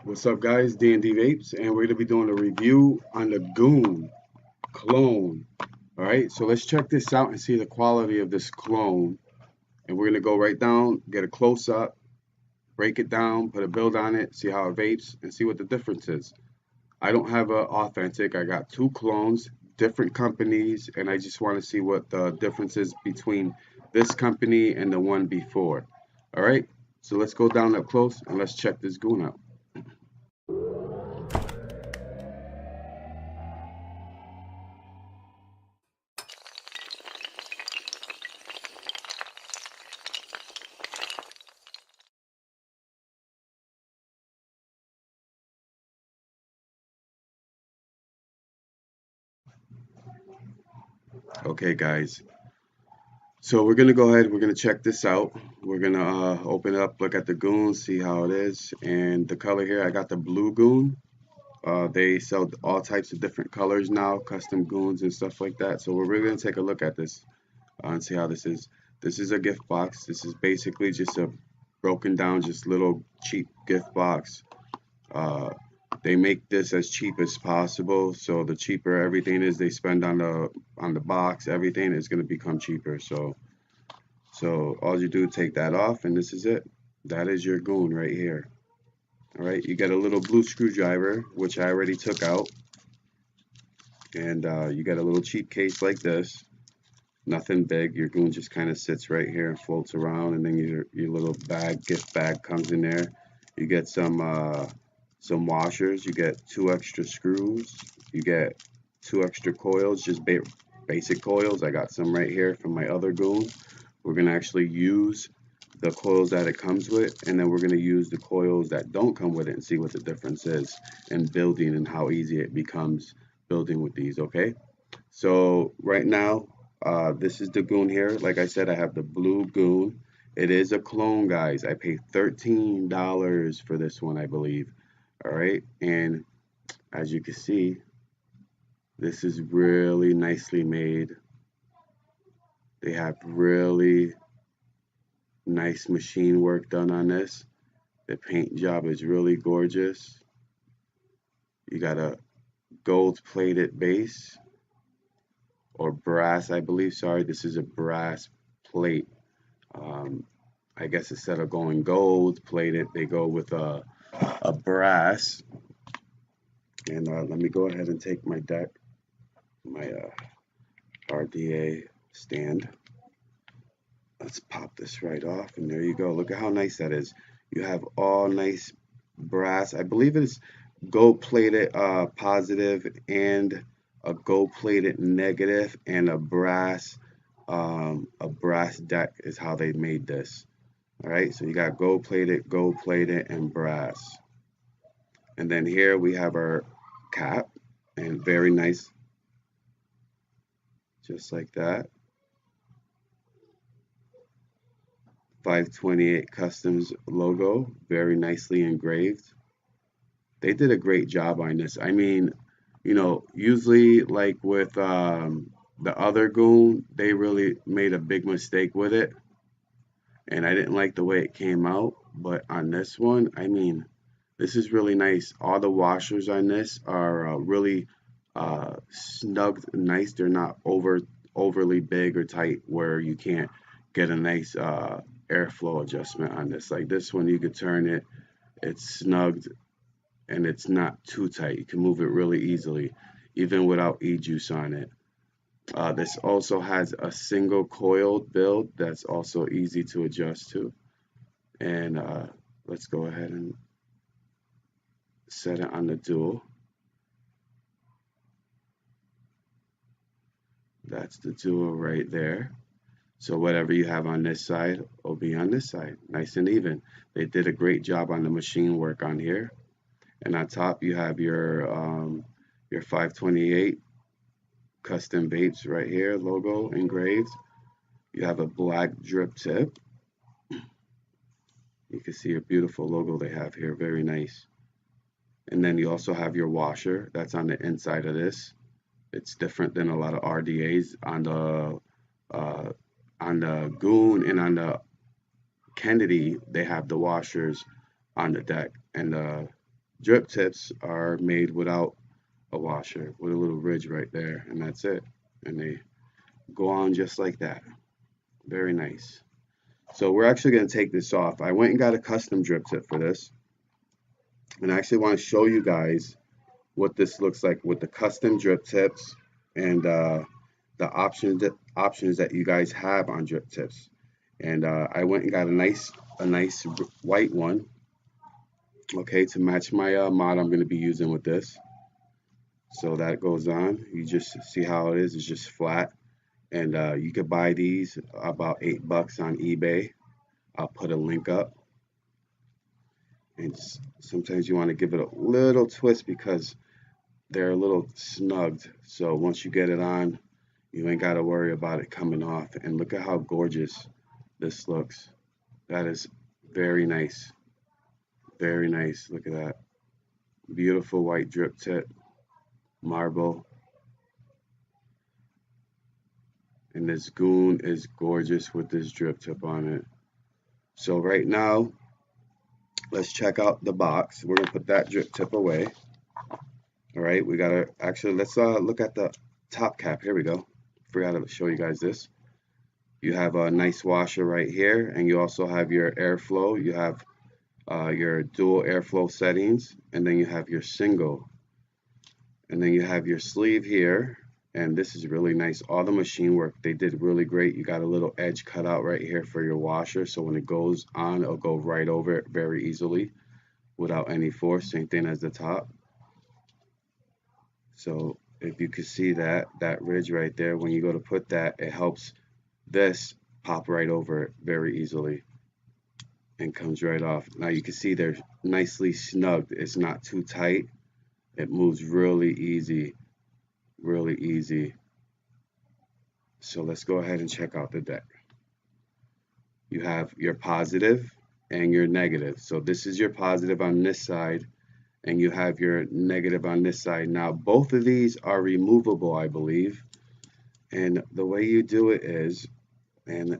What's up, guys? D&D Vapes, and we're going to be doing a review on the Goon clone. All right, so let's check this out and see the quality of this clone. And we're going to go right down, get a close up, break it down, put a build on it, see how it vapes, and see what the difference is. I don't have an authentic. I got two clones, different companies, and I just want to see what the difference is between this company and the one before. All right, so let's go down up close and let's check this Goon out. Okay, guys. So we're gonna go ahead, we're gonna check this out. We're gonna open it up, look at the Goon, see how it is. And the color here, I got the blue Goon. They sell all types of different colors now, custom Goons and stuff like that. So we're really gonna take a look at this and see how this is. This is a gift box. This is basically just a broken down, just little cheap gift box. Uh, they make this as cheap as possible. So the cheaper everything is they spend on the box, everything is gonna become cheaper. So all you do, take that off, and this is it. That is your Goon right here. All right, you get a little blue screwdriver, which I already took out, and you get a little cheap case like this. Nothing big. Your Goon just kind of sits right here and floats around, and then your little gift bag comes in there. You get some washers. You get 2 extra screws. You get 2 extra coils, just basic coils. I got some right here from my other Goon. We're going to actually use the coils that it comes with, and then we're going to use the coils that don't come with it and see what the difference is in building and how easy it becomes building with these, okay? So right now, this is the Goon here. Like I said, I have the blue Goon. It is a clone, guys. I paid $13 for this one, I believe. All right, and as you can see, this is really nicely made. They have really nice machine work done on this. The paint job is really gorgeous. You got a gold plated base or brass, I believe. Sorry, this is a brass plate. I guess instead of going gold plated, they go with a brass. And let me go ahead and take my RDA stand. Let's pop this right off, and there you go. Look at how nice that is. You have all nice brass. I believe it's gold plated positive and a gold plated negative, and a brass deck is how they made this. All right, so you got gold plated, and brass. And then here we have our cap, and very nice, just like that. 528 Customs logo, very nicely engraved. They did a great job on this. I mean, usually like with the other Goon, they really made a big mistake with it, and I didn't like the way it came out. But on this one, I mean, this is really nice. All the washers on this are really snugged nice. They're not overly big or tight where you can't get a nice airflow adjustment on this. Like this one, you could turn it, it's snugged, and it's not too tight. You can move it really easily, even without e-juice on it. This also has a single coiled build that's also easy to adjust to. And let's go ahead and set it on the dual. That's the dual right there. So whatever you have on this side will be on this side, nice and even. They did a great job on the machine work on here. And on top you have your 528 custom vapes right here, logo engraved. You have a black drip tip. You can see a beautiful logo they have here, very nice. And then you also have your washer that's on the inside of this. It's different than a lot of RDAs on the Goon and on the Kennedy. They have the washers on the deck, and drip tips are made without a washer, with a little ridge right there, and that's it. And they go on just like that. Very nice. So we're actually going to take this off. I went and got a custom drip tip for this, and I actually want to show you guys what this looks like with the custom drip tips and the options that you guys have on drip tips. And I went and got a nice white one, okay, to match my mod I'm going to be using with this. So that goes on. You just see how it is. It's just flat, and you could buy these about $8 on eBay. I'll put a link up. And sometimes you want to give it a little twist because they're a little snugged. So once you get it on, you ain't got to worry about it coming off. And look at how gorgeous this looks. That is very nice. Very nice. Look at that. Beautiful white drip tip, marble. And this goon is gorgeous with this drip tip on it. So right now, let's check out the box. We're gonna put that drip tip away. All right, we gotta actually let's look at the top cap. Here we go. Forgot to show you guys this. You have a nice washer right here, and you also have your airflow. You have your dual airflow settings, and then you have your single, and then you have your sleeve here. And this is really nice. All the machine work, they did really great. You got a little edge cut out right here for your washer, so when it goes on, it'll go right over it very easily without any force. Same thing as the top. So if you could see that ridge right there, when you go to put that, it helps this pop right over it very easily and comes right off. Now you can see they're nicely snugged. It's not too tight. It moves really easy. Really easy. So let's go ahead and check out the deck. You have your positive and your negative. So this is your positive on this side, and you have your negative on this side. Now both of these are removable, I believe. And the way you do it is, and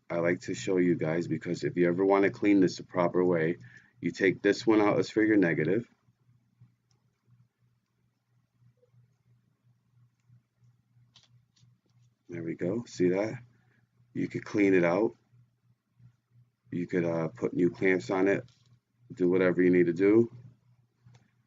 I like to show you guys because if you ever want to clean this the proper way, you take this one out as for your negative. There we go. See that? You could clean it out. You could put new clamps on it, do whatever you need to do.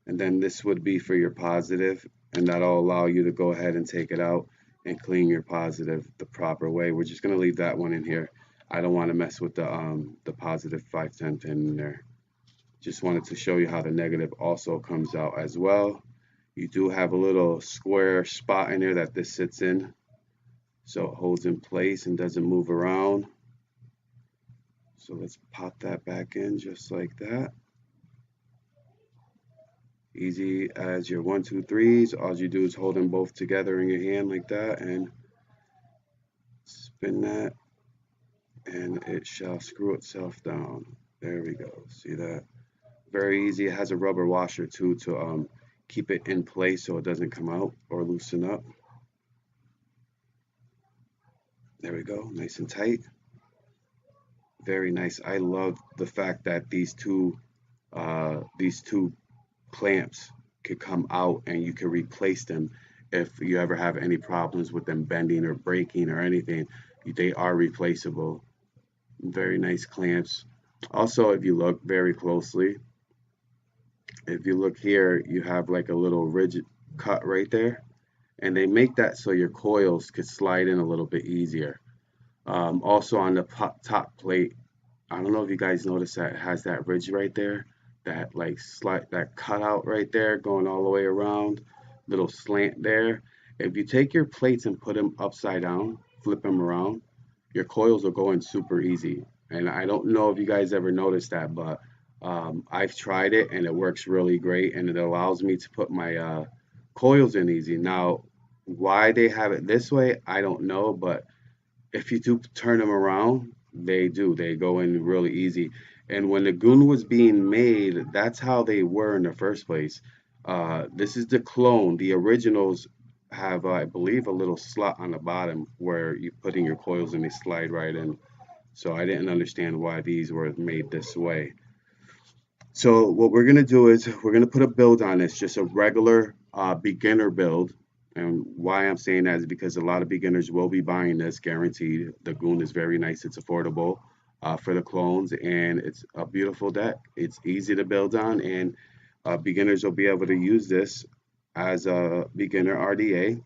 And then this would be for your positive, and that'll allow you to go ahead and take it out and clean your positive the proper way. We're just going to leave that one in here. I don't want to mess with the positive 510 pin in there. Just wanted to show you how the negative also comes out as well. You do have a little square spot in there that this sits in, so it holds in place and doesn't move around. So let's pop that back in just like that. Easy as your 1, 2, 3s. All you do is hold them both together in your hand like that and spin that, and it shall screw itself down. There we go. See that? Very easy. It has a rubber washer too to keep it in place so it doesn't come out or loosen up. There we go. Nice and tight. Very nice. I love the fact that these two clamps could come out and you can replace them if you ever have any problems with them bending or breaking or anything. They are replaceable. Very nice clamps. Also, if you look very closely, if you look here, you have like a little ridge cut right there, and they make that so your coils could slide in a little bit easier. Also on the top plate, I don't know if you guys noticed that it has that ridge right there, that like that cutout right there going all the way around, little slant there. If you take your plates and put them upside down, flip them around, your coils will go in super easy. And I don't know if you guys ever noticed that, but I've tried it and it works really great, and it allows me to put my coils in easy. Now, why they have it this way, I don't know, but if you do turn them around, they go in really easy. And when the Goon was being made, that's how they were in the first place. This is the clone. The originals have, I believe, a little slot on the bottom where you put in your coils and they slide right in. So I didn't understand why these were made this way. So what we're gonna do is we're gonna put a build on this, just a regular beginner build. And why I'm saying that is because a lot of beginners will be buying this, guaranteed. The Goon is very nice. It's affordable for the clones, and it's a beautiful deck. It's easy to build on, and beginners will be able to use this as a beginner RDA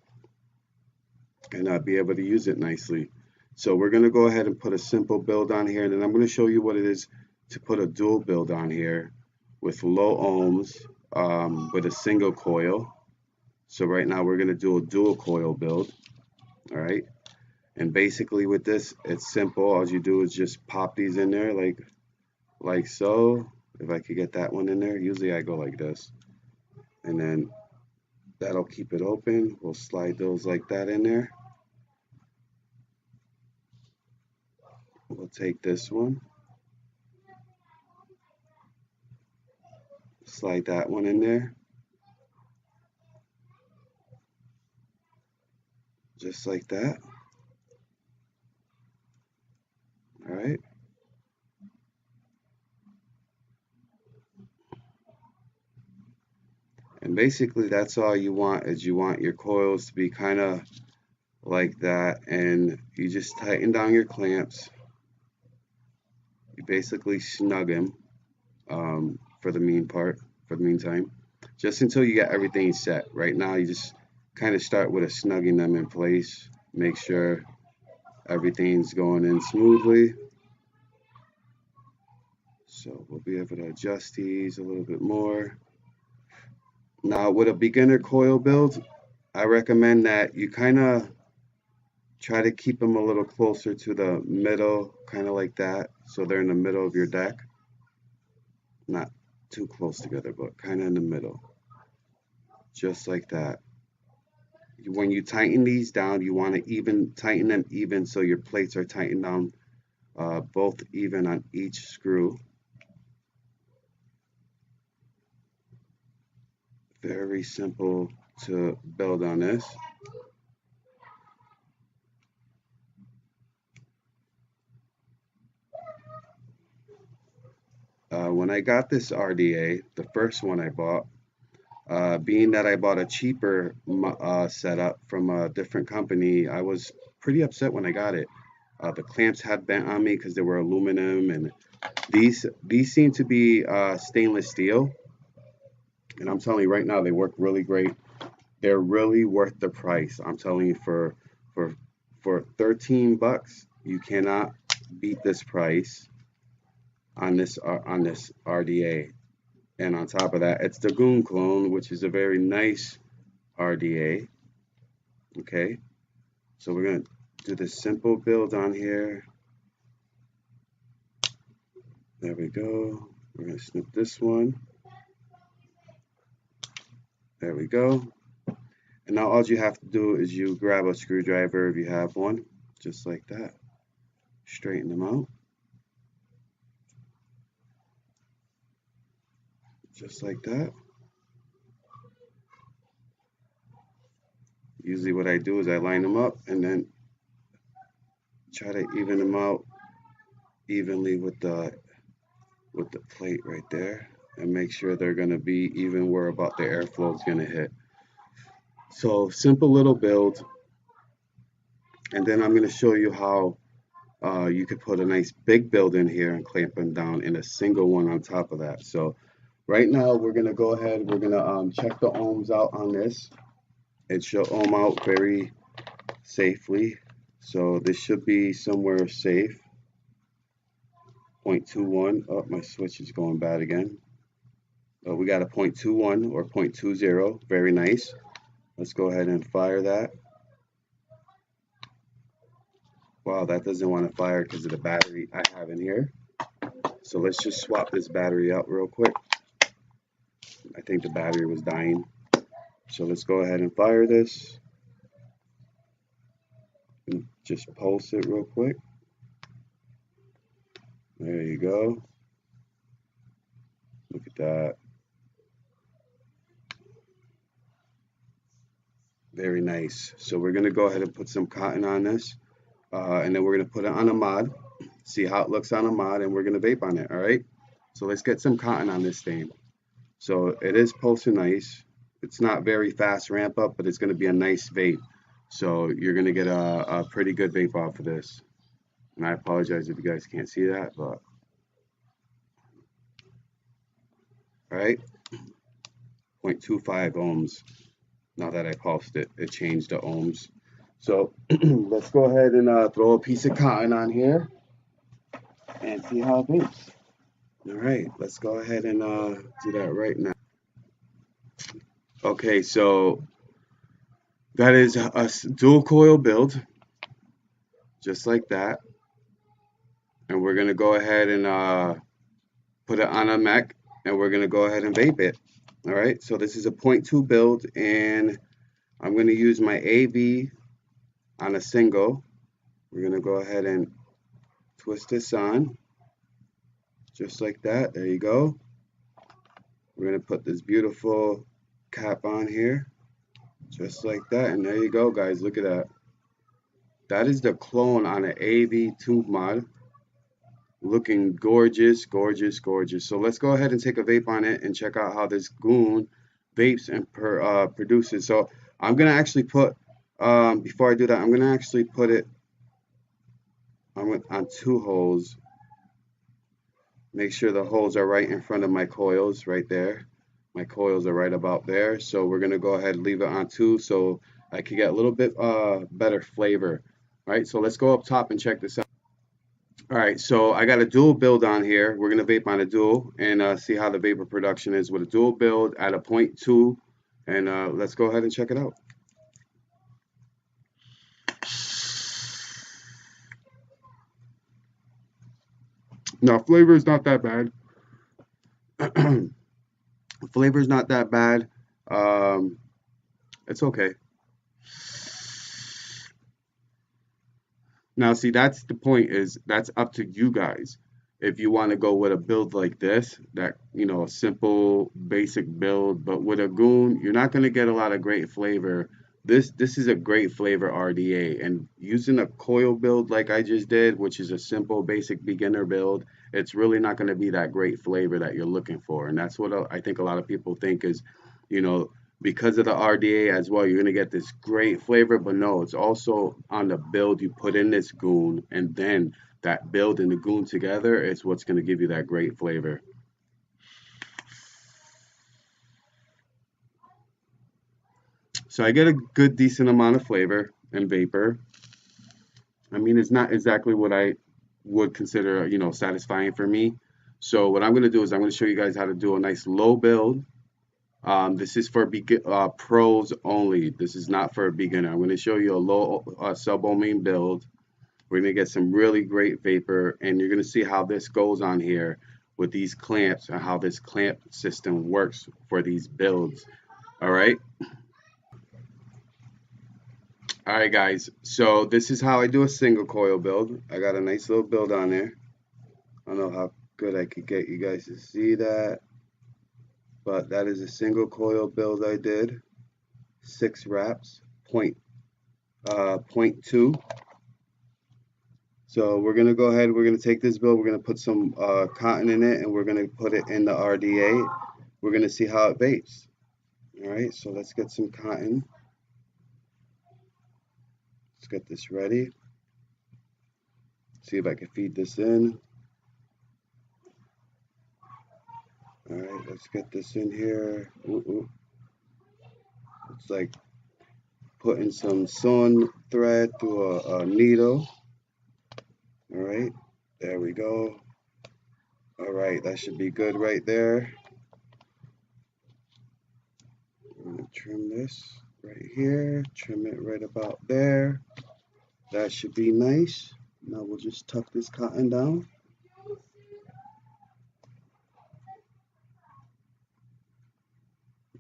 and be able to use it nicely. So we're going to go ahead and put a simple build on here, and then I'm going to show you what it is to put a dual build on here with low ohms with a single coil. So right now we're going to do a dual coil build. All right. And basically with this, it's simple. All you do is just pop these in there like so. If I could get that one in there, usually I go like this. And then that'll keep it open. We'll slide those like that in there. We'll take this one. Slide that one in there. Just like that. All right. And basically that's all you want, is you want your coils to be kind of like that, and you just tighten down your clamps. You basically snug them for the meantime, just until you get everything set. Right now you just kind of start with a snugging them in place, make sure everything's going in smoothly. So we'll be able to adjust these a little bit more. Now with a beginner coil build, I recommend that you kind of try to keep them a little closer to the middle, kind of like that, so they're in the middle of your deck. Not too close together, but kind of in the middle. Just like that. When you tighten these down, you want to tighten them even so your plates are tightened down both even on each screw. Very simple to build on this. When I got this RDA, the first one I bought, being that I bought a cheaper setup from a different company, I was pretty upset when I got it. The clamps had bent on me because they were aluminum, and these seem to be stainless steel. And I'm telling you right now, they work really great. They're really worth the price. I'm telling you, for 13 bucks, you cannot beat this price on this RDA. And on top of that, it's the Goon clone, which is a very nice RDA. Okay, so we're gonna do this simple build on here. There we go. We're gonna snip this one. There we go. And now all you have to do is you grab a screwdriver if you have one, just like that. Straighten them out. Just like that. Usually what I do is I line them up and then try to even them out evenly with the plate right there, and make sure they're going to be even where about the airflow is going to hit. So simple little build, and then I'm going to show you how you could put a nice big build in here and clamp them down in a single one on top of that. So right now we're going to go ahead, we're going to check the ohms out on this. It should ohm out very safely, so this should be somewhere safe. 0.21. Oh, my switch is going bad again. We got a 0.21 or 0.20. Very nice. Let's go ahead and fire that. Wow, that doesn't want to fire because of the battery I have in here. So let's just swap this battery out real quick. I think the battery was dying. So let's go ahead and fire this. And just pulse it real quick. There you go. Look at that. Very nice. So we're going to go ahead and put some cotton on this. And then we're going to put it on a mod. See how it looks on a mod, and we're going to vape on it. All right. So let's get some cotton on this thing. So it is pulsing nice. It's not very fast ramp up, but it's going to be a nice vape. So you're going to get a pretty good vape off of this. And I apologize if you guys can't see that, but all right, 0.25 ohms. Now that I pulsed it, it changed the ohms. So let's go ahead and throw a piece of cotton on here and see how it vapes. All right, let's go ahead and do that right now. Okay, so that is a dual coil build, just like that. And we're gonna go ahead and put it on a mech, and we're gonna go ahead and vape it. All right, so this is a 0.2 build, and I'm gonna use my AV on a single. We're gonna go ahead and twist this on, just like that. There you go. We're gonna put this beautiful cap on here, just like that, and there you go, guys. Look at that. That is the clone on an AV tube mod. Looking gorgeous, gorgeous, gorgeous. So let's go ahead and take a vape on it and check out how this Goon vapes and produces. So I'm gonna actually put, before I do that, I'm gonna actually put it on 2 holes. Make sure the holes are right in front of my coils, right there. My coils are right about there. So we're gonna go ahead and leave it on 2 so I can get a little bit better flavor. All right, so let's go up top and check this out. All right, so I got a dual build on here. We're gonna vape on a dual and see how the vapor production is with a dual build at a 0.2, and let's go ahead and check it out. Now, flavor is not that bad. Flavor is not that bad. It's okay. Now, see, that's the point, is that's up to you guys. If you want to go with a build like this, that, you know, a simple, basic build, but with a Goon, you're not going to get a lot of great flavor. This is a great flavor RDA, and using a coil build like I just did, which is a simple, basic beginner build, it's really not going to be that great flavor that you're looking for. And that's what I think a lot of people think is, you know, because of the RDA as well, you're going to get this great flavor, but no, it's also on the build you put in this Goon, and then that build and the Goon together is what's going to give you that great flavor. So I get a good, decent amount of flavor and vapor. I mean, it's not exactly what I would consider, you know, satisfying for me. So what I'm going to do is I'm going to show you guys how to do a nice low build. This is for pros only. This is not for a beginner. I'm going to show you a low sub-ohming build. We're going to get some really great vapor, and you're going to see how this goes on here with these clamps and how this clamp system works for these builds. All right. All right, guys. So this is how I do a single coil build. I got a nice little build on there. I don't know how good I could get you guys to see that, but that is a single coil build I did. 6 wraps, 0.2. So we're gonna go ahead. We're gonna take this build. We're gonna put some cotton in it, and we're gonna put it in the RDA. We're gonna see how it vapes. All right. So let's get some cotton. Let's get this ready. See if I can feed this in. All right, let's get this in here. It's like putting some sewn thread through a needle. All right, there we go. All right, that should be good right there. I'm gonna trim this right here, trim it right about there. That should be nice. Now we'll just tuck this cotton down.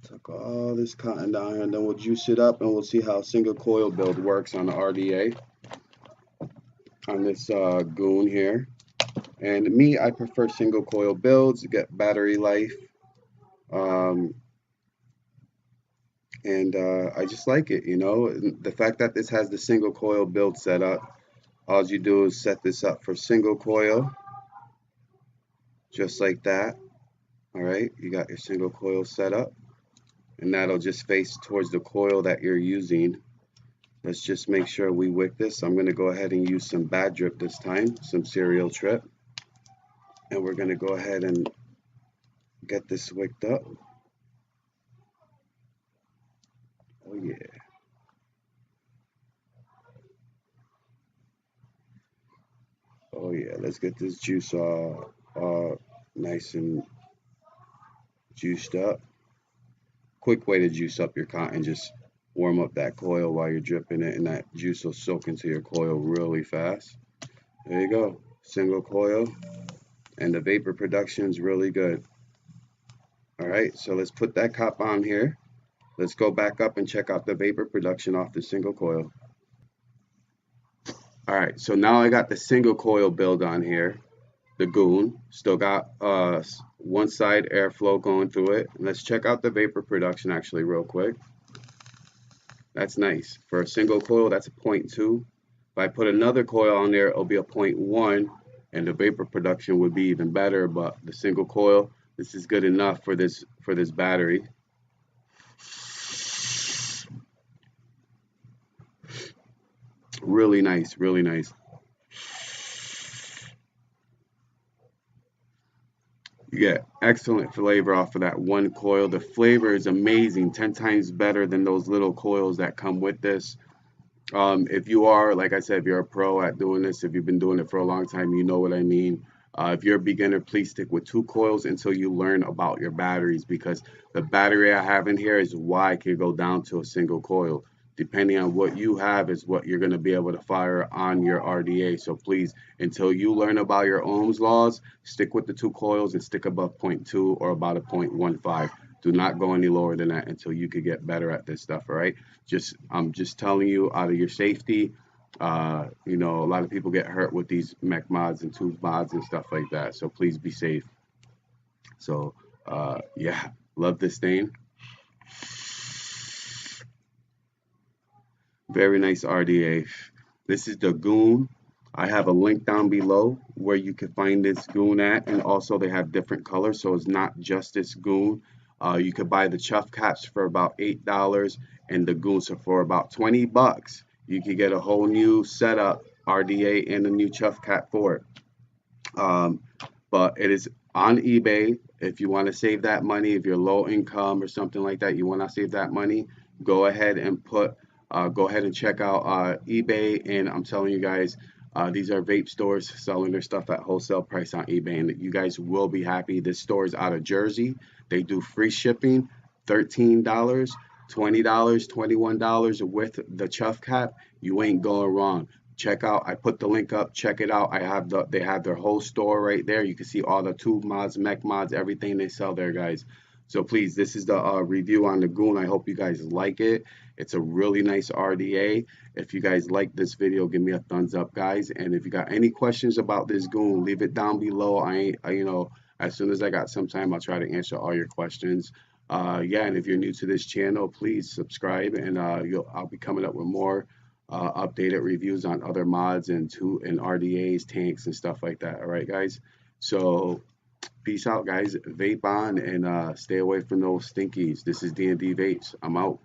Tuck all this cotton down here, and then we'll juice it up, and we'll see how single coil build works on the RDA on this Goon here. And me, I prefer single coil builds to get battery life, and I just like it, you know. The fact that this has the single coil build set up, all you do is set this up for single coil, just like that. All right, you got your single coil set up, and that'll just face towards the coil that you're using. Let's just make sure we wick this. I'm going to go ahead and use some bad drip this time, some cereal trip, and we're going to go ahead and get this wicked up. Oh yeah. Oh yeah, let's get this juice all nice and juiced up. Quick way to juice up your cotton, just warm up that coil while you're dripping it, and that juice will soak into your coil really fast. There you go, single coil, and the vapor production is really good. All right, so let's put that cap on here. Let's go back up and check out the vapor production off the single coil. All right, so now I got the single coil build on here. The Goon still got one side airflow going through it. Let's check out the vapor production actually real quick. That's nice. For a single coil, that's a 0.2. If I put another coil on there, it'll be a 0.1, and the vapor production would be even better. But the single coil, this is good enough for this battery. Really nice, really nice. You get excellent flavor off of that one coil. The flavor is amazing, 10 times better than those little coils that come with this. If you are, like I said, if you're a pro at doing this, if you've been doing it for a long time, you know what I mean. If you're a beginner, please stick with 2 coils until you learn about your batteries, because the battery I have in here is why I can go down to a single coil. Depending on what you have is what you're going to be able to fire on your RDA. So please, until you learn about your Ohm's laws, stick with the 2 coils and stick above 0.2 or about a 0.15. Do not go any lower than that until you could get better at this stuff, all right? I'm just telling you out of your safety. You know, a lot of people get hurt with these mech mods and tube mods and stuff like that. So please be safe. So yeah, love this thing. Very nice RDA. This is the Goon. I have a link down below where you can find this Goon at, and also they have different colors, so it's not just this Goon. You could buy the chuff caps for about $8 and the Goons for about 20 bucks. You could get a whole new setup RDA and a new chuff cap for it. But it is on eBay. If you want to save that money, if you're low income or something like that, you want to save that money, go ahead and check out eBay. And I'm telling you guys, these are vape stores selling their stuff at wholesale price on eBay, and you guys will be happy. This store is out of Jersey. They do free shipping, $13, $20, $21 with the chuff cap. You ain't going wrong. Check out, I put the link up, check it out. They have their whole store right there. You can see all the tube mods, mech mods, everything they sell there, guys. So please, this is the review on the Goon. I hope you guys like it. It's a really nice RDA. If you guys like this video, give me a thumbs up, guys. And if you got any questions about this Goon, leave it down below. You know, as soon as I got some time, I'll try to answer all your questions. Yeah, and if you're new to this channel, please subscribe, and I'll be coming up with more updated reviews on other mods and RDAs, tanks, and stuff like that. All right, guys. So peace out, guys. Vape on and stay away from those stinkies. This is D&D Vapes. I'm out.